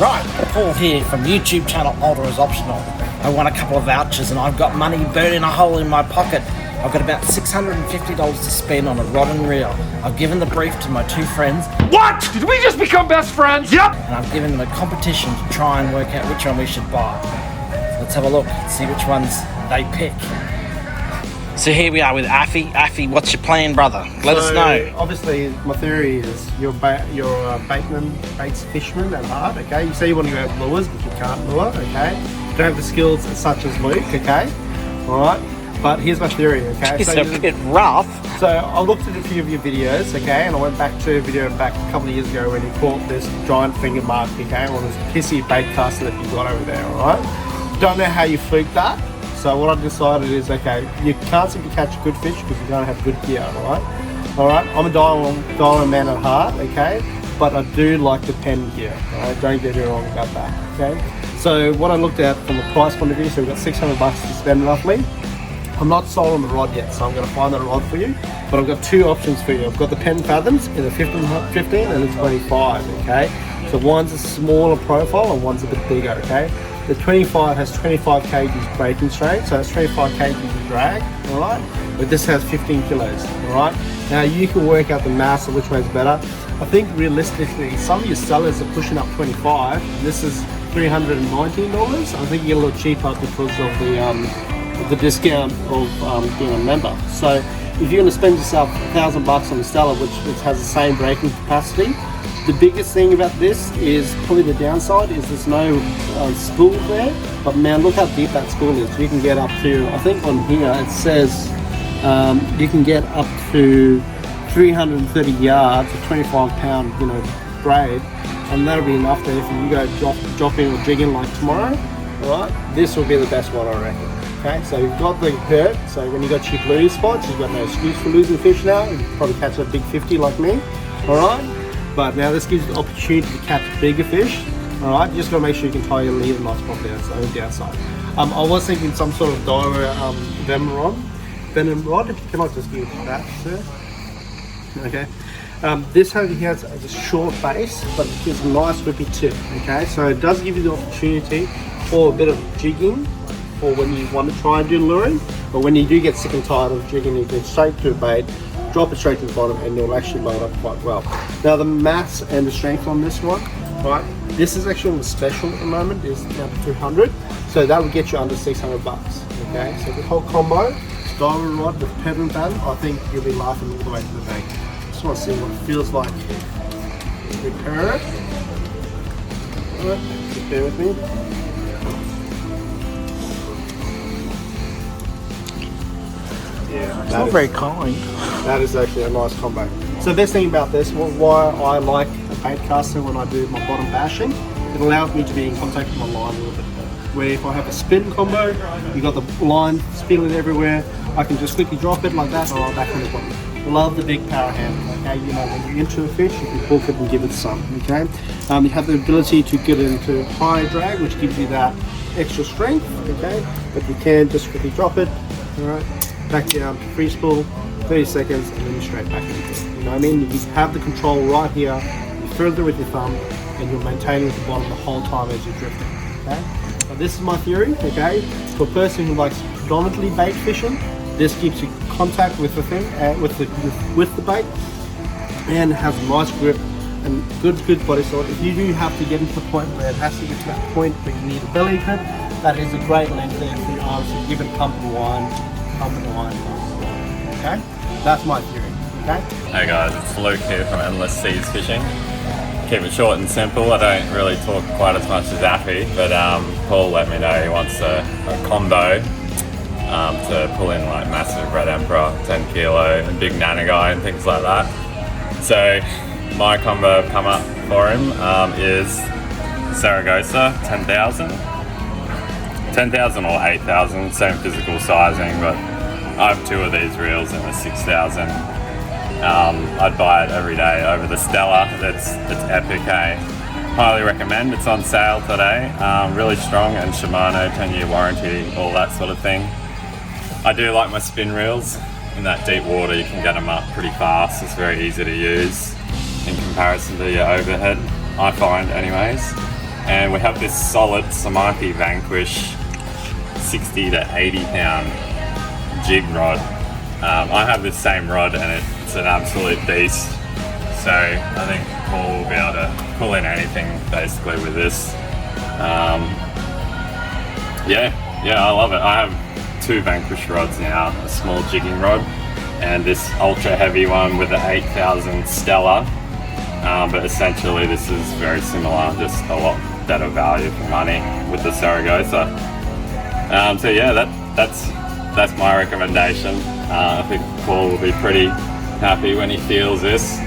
Right, Paul here from YouTube channel Older is Optional. I won a couple of vouchers and I've got money burning a hole in my pocket. I've got about $650 to spend on a rod and reel. I've given the brief to my 2 friends. What? Did we just become best friends? Yep! And I've given them a competition to try and work out which one we should buy. So let's have a look, see which ones they pick. So here we are with Affie. Affie, what's your plan, brother? Let us know. Obviously, my theory is you're a baits fisherman at heart, okay? You say you want to go out lures, but you can't lure, okay? You don't have the skills such as Luke, okay? Alright? But here's my theory, okay? It's a bit rough. So I looked at a few of your videos, okay? And I went back to a video back a couple of years ago when you caught this giant finger mark, okay? On this pissy bait caster that you got over there, alright? Don't know how you fluked that. So what I decided is, okay, you can't seem to catch a good fish because you don't have good gear, alright? Alright, I'm a Daiwa man at heart, okay? But I do like the Penn gear, alright? Don't get me wrong about that, okay? So what I looked at from a price point of view, so we've got $600 to spend roughly. I'm not sold on the rod yet, so I'm going to find that rod for you. But I've got 2 options for you. I've got the Penn Fathoms in the 15 and the 25, okay? So one's a smaller profile and one's a bit bigger, okay? The 25 has 25 kgs breaking strain, so it's 25 kgs of drag, alright? But this has 15 kilos, alright? Now you can work out the mass of which way is better. I think realistically, some of your sellers are pushing up 25. This is $319. I think you get a little cheaper because of the discount of being a member. So if you're going to spend yourself $1,000 on the Stella, which has the same braking capacity, the biggest thing about this is probably the downside is there's no spool there. But man, look how deep that spool is. You can get up to, I think on here it says you can get up to 330 yards, a 25-pound, braid, and that'll be enough there if you go dropping or jigging like tomorrow. All right, this will be the best one, I reckon. Okay, so you've got the hurt, so when you got cheap losing spots, you've got no excuse for losing fish now. You can probably catch a big 50 like me, alright? But now this gives you the opportunity to catch bigger fish, alright? You just got to make sure you can tie your leader knots properly on the outside. I was thinking some sort of Daiwa venom rod. Can I just give that, sir? Okay. This has a short base, but it gives a nice whippy tip, okay? So it does give you the opportunity for a bit of jigging, or when you want to try and do luring, but when you do get sick and tired of jigging, you can straight to a bait, drop it straight to the bottom, and you'll actually load up quite well. Now the mass and the strength on this one, right? This is actually on the special at the moment, is down to 200, so that will get you under $600. Okay, so the whole combo, Daiwa rod with Penn Fathom, I think you'll be laughing all the way to the bank. Just want to see what it feels like. Repair it. Alright, just bear with me. Yeah, it's not very kind. That is actually a nice combo. So the best thing about this, why I like a bait caster when I do my bottom bashing, it allows me to be in contact with my line a little bit better. Where if I have a spin combo, you got the line spilling everywhere, I can just quickly drop it like that, or I'll back on the bottom. Love the big power handle, okay? When you're into a fish, you can hook it and give it some, okay? You have the ability to get into high drag, which gives you that extra strength, okay? But you can just quickly drop it, all right? Back down to free spool, 30 seconds, and then you're straight back into it. You know what I mean? You have the control right here, you further with your thumb, and you're maintaining at the bottom the whole time as you're drifting, okay? Now this is my theory, okay? For a person who likes predominantly bait fishing, this keeps you contact with the thing, with the bait, and has a nice grip and good body sort. If you do have to get into the point where it has to get to that point where you need a belly grip, that is a great length there for your arms to give it pump and wind, okay? That's my theory, okay? Hey guys, it's Luke here from Endless Seas Fishing. Keep it short and simple. I don't really talk quite as much as Affie, but Paul let me know he wants a combo to pull in like massive red emperor, 10 kilo, and big nana guy and things like that. So my combo I've come up for him is Saragosa 10,000. 10,000 or 8,000, same physical sizing, but I have 2 of these reels in the 6,000. I'd buy it every day over the Stella. It's epic, hey? Highly recommend. It's on sale today. Really strong, and Shimano 10-year warranty, all that sort of thing. I do like my spin reels. In that deep water, you can get them up pretty fast. It's very easy to use in comparison to your overhead, I find anyways. and we have this solid Samaki Vanquish 60 to 80 pound jig rod. I have this same rod and it's an absolute beast. So I think Paul will be able to pull in anything basically with this. Yeah, I love it. I have 2 Vanquish rods now, a small jigging rod and this ultra heavy one with the 8000 Stella. But essentially this is very similar, just a lot better value for money with the Saragosa. So yeah, that's my recommendation. I think Paul will be pretty happy when he feels this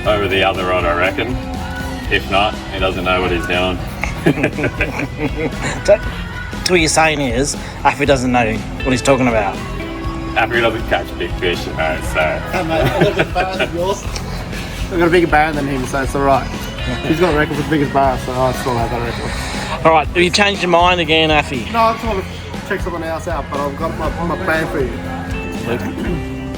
over the other rod, I reckon. If not, he doesn't know what he's doing. So what you're saying is, Affie doesn't know what he's talking about. Affie doesn't catch big fish, you know, so... Hey mate, I've got a bigger barra than yours. I've got a bigger barra than him, so it's alright. He's got a record for the biggest barra, so I still have that record. Alright, have you changed your mind again, Affie? No, I just want to check something else out, but I've got my plan for you.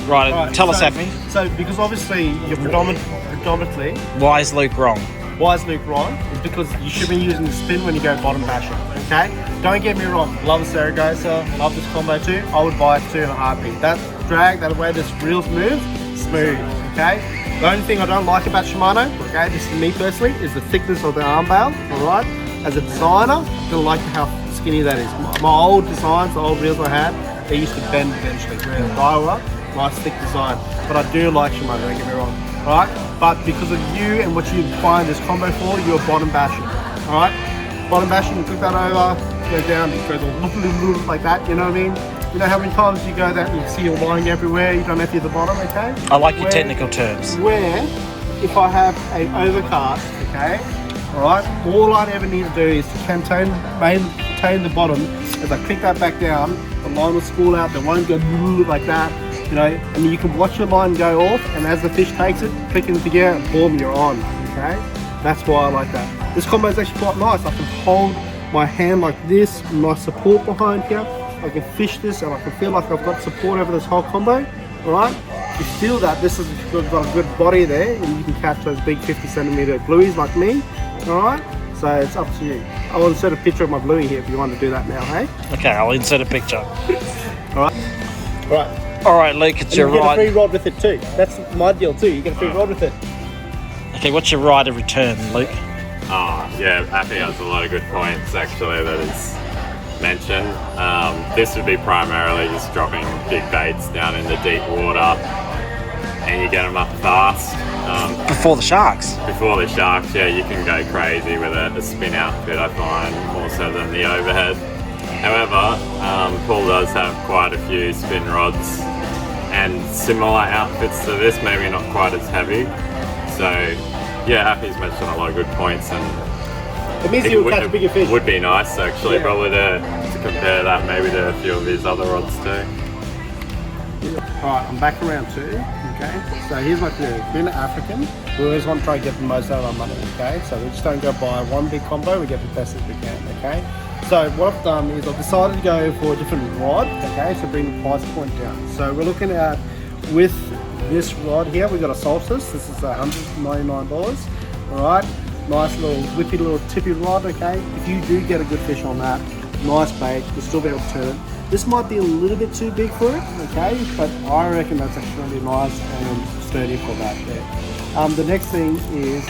Right, tell us, Affie. So, because obviously you're predominantly... Why is Luke wrong? Why is Luke wrong? Is because you should be using the spin when you go bottom bashing, okay? Don't get me wrong, love the Saragosa, love this combo too. I would buy it too in a heartbeat. That drag, that way this reels move, smooth, okay? The only thing I don't like about Shimano, okay, this is me personally, is the thickness of the arm bail, alright? As a designer, I don't like how skinny that is. My old designs, the old reels I had, they used to bend eventually. Whereas Daiwa, nice thick design. But I do like Shimano, don't get me wrong. Alright? But because of you and what you find this combo for, you're bottom bashing. Alright? Bottom bashing, you click that over, go down, it goes all like that, you know what I mean? You know how many times you go there and you see your line everywhere, you don't have to hit the bottom, okay? I like your technical terms. Where, if I have an overcast, okay? Alright? All I ever need to do is to maintain the bottom. As I click that back down, the line will spool out, the won't go like that. You know, and you can watch your line go off, and as the fish takes it, click into gear and boom, you're on, okay? That's why I like that. This combo is actually quite nice. I can hold my hand like this, nice support behind here. I can fish this and I can feel like I've got support over this whole combo, alright? You feel that this has got a good body there, and you can catch those big 50 centimeter blueies like me, alright? So it's up to you. I'll insert a picture of my bluey here if you want to do that now, hey? Okay, I'll insert a picture. Alright? Alright. Alright, Luke, it's your You get a free right. rod with it too. That's my deal too. You get a free rod with it. Okay, what's your right of return, Luke? Oh, yeah, Affie has a lot of good points actually that is mentioned. This would be primarily just dropping big baits down in the deep water and you get them up fast. Before the sharks. Before the sharks, yeah, you can go crazy with a spin outfit, I find, more so than the overhead. However, Paul does have quite a few spin rods and similar outfits to this, maybe not quite as heavy. So, yeah, Affie's mentioned a lot of good points, and It means you'll catch bigger fish. would be nice actually, Yeah. probably to compare that maybe to a few of his other rods too. Alright, I'm back around too, okay? So here's my theory. Being an African, we always want to try to get the most out of our money, okay? So we just don't go buy one big combo, we get the best as we can, okay? So what I've done is I've decided to go for a different rod, okay? So bring the price point down. So we're looking at, with this rod here, we've got a Solstice. This is $199, alright? Nice little whippy little tippy rod, okay? If you do get a good fish on that, nice bait, you'll still be able to turn it. This might be a little bit too big for it, okay? But I reckon that's actually going to be nice and sturdy for that there. The next thing is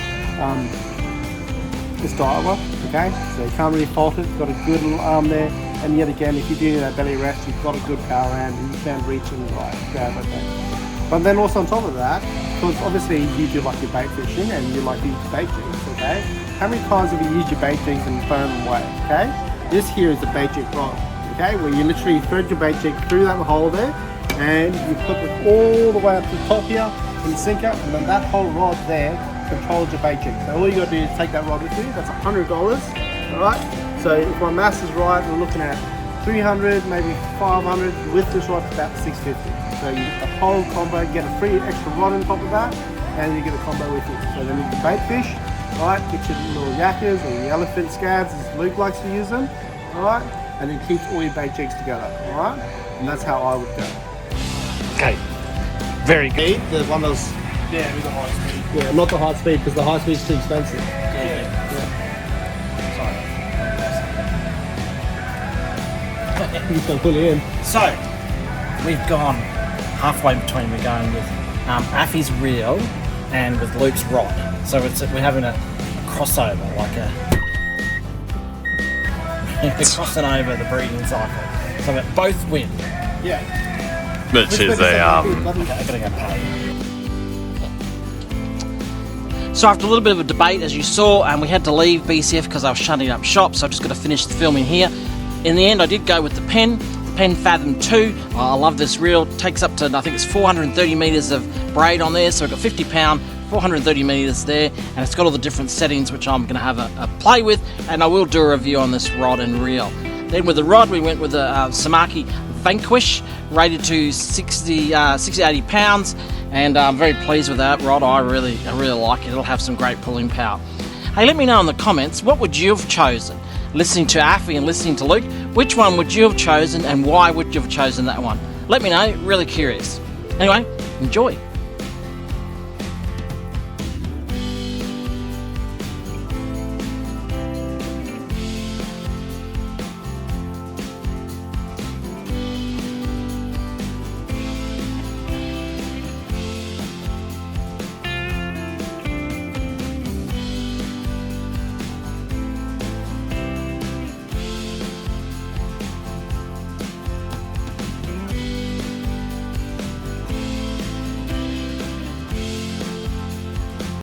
this Daiwa, okay? So you can't really fault it, got a good little arm there. And yet again, if you do that belly rest, you've got a good power hand and you can reach and like grab it there. But then also on top of that, because obviously you do like your bait fishing and you like to use bait jigs, okay? How many times have you used your bait jigs and thrown them away, okay? This here is the bait jig rod, okay? Where you literally thread your bait jig through that hole there and you put it all the way up to the top here in the sinker, and then that whole rod there controls your bait jig. So all you gotta do is take that rod with you, that's $100, alright? So if my maths is right, we're looking at 300, maybe 500, with this rod it's about 650. So you get the whole combo, get a free extra rod on top of that, and you get a combo with you. So then you can bait fish, right? Get your little yakkers or your elephant scabs, as Luke likes to use them, alright? And then keep all your bait jigs together, alright? And that's how I would go. Okay, very good. The one that's... Yeah, with the high speed. Yeah, not the high speed, because the high speed is too expensive. Yeah. So, we've gone halfway between. We're going with Affie's reel and with Luke's rod. So we're having a crossover, like we're crossing over the breeding cycle. So that both win. Yeah. Which is Okay, I'm gonna go pay. So after a little bit of a debate, as you saw, and we had to leave BCF because I was shutting up shop, so I just got to finish the filming here. In the end, I did go with the Penn Fathom 2. I love this reel. Takes up to, I think it's 430 metres of braid on there, so I've got 50 pound, 430 metres there, and it's got all the different settings which I'm going to have a play with, and I will do a review on this rod and reel. Then with the rod, we went with a Samaki Vanquish, rated to 60-80 pounds, and I'm very pleased with that rod. I really like it. It'll have some great pulling power. Hey, let me know in the comments, what would you have chosen? Listening to Affie and listening to Luke, which one would you have chosen and why would you have chosen that one? Let me know, really curious. Anyway, enjoy.